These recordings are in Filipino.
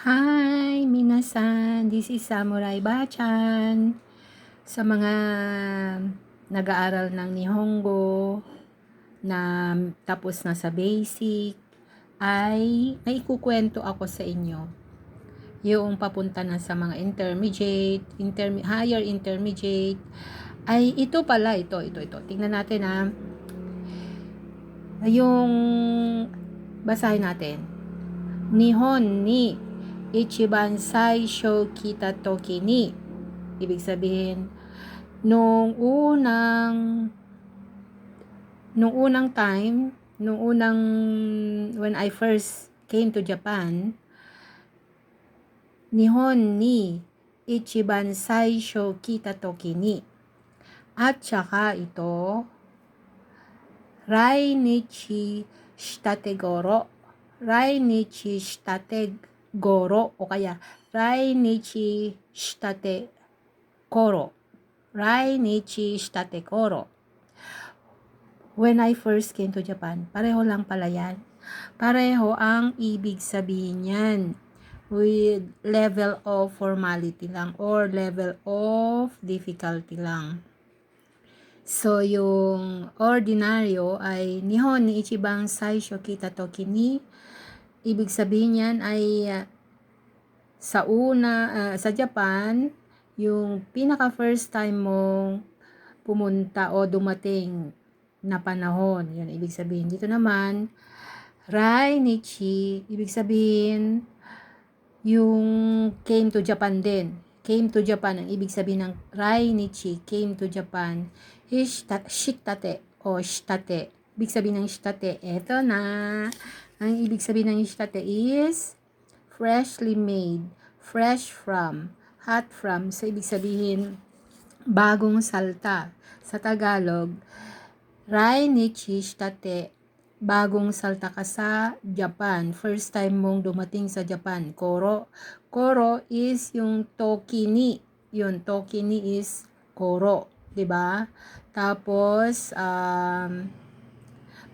Hi, minasan. This is Samurai Bachan. Sa mga nag-aaral ng Nihongo na tapos na sa basic, ay may ikukwento ako sa inyo. Yung papunta na sa mga intermediate, higher intermediate, ay ito pala, ito. Tingnan natin ha. Yung basahin natin. Nihon ni Ichiban Saisho Kita Toki ni, ibig sabihin nung unang time, when I first came to Japan, Nihon ni Ichiban Saisho Kita Toki ni, at saka ito Rainichi Shitate Goro, Rainichi Shitate Goro, o kaya Rainichi Shitate Koro, Rainichi Shitate Koro. When I first came to Japan, pareho lang pala yan. Pareho ang ibig sabihin yan, with level of formality lang or level of difficulty lang. So, yung ordinaryo ay Nihon ni Ichiban Saisho Kita Toki ni, ibig sabihin yan ay sa Japan, yung pinaka first time mong pumunta o dumating na panahon. Yun, ibig sabihin. Dito naman, Rainichi, ibig sabihin, yung came to Japan din. Came to Japan, ang ibig sabihin ng Rainichi, came to Japan, is shitate o shitate. Ibig sabihin ng shitate, eto na. Ang ibig sabihin ng shitate is freshly made, fresh from, hot from. So, ibig sabihin, bagong salta. Sa Tagalog, Rainichi shitate, bagong salta ka sa Japan. First time mong dumating sa Japan. Koro. Koro is yung toki ni. Yun, toki ni is koro. 'Di ba? Tapos,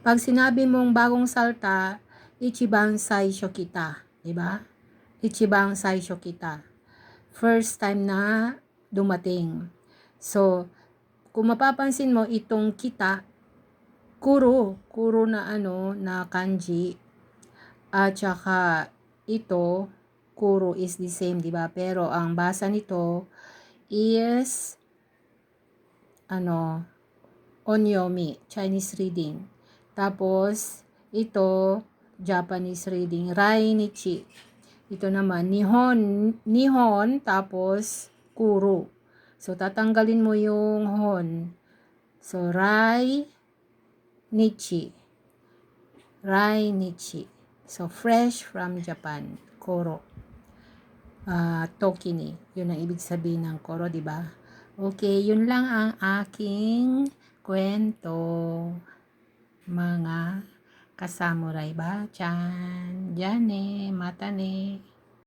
pag sinabi mong bagong salta, Ichiban Saisho Kita. 'Di ba? Ichiban Saisho Kita. First time na dumating. So, kung mapapansin mo, itong kita, kuro na na kanji, at saka ito, kuro is the same, di ba? Pero ang basa nito is onyomi, Chinese reading. Tapos ito Japanese reading, Rainichi. Ito naman nihon tapos kuro. So tatanggalin mo yung hon. So Rainichi. So, fresh from Japan. Koro. Toki ni. Yun ang ibig sabihin ng koro, di ba? Okay, yun lang ang aking kwento, mga kasamuray bachan. Diyan mata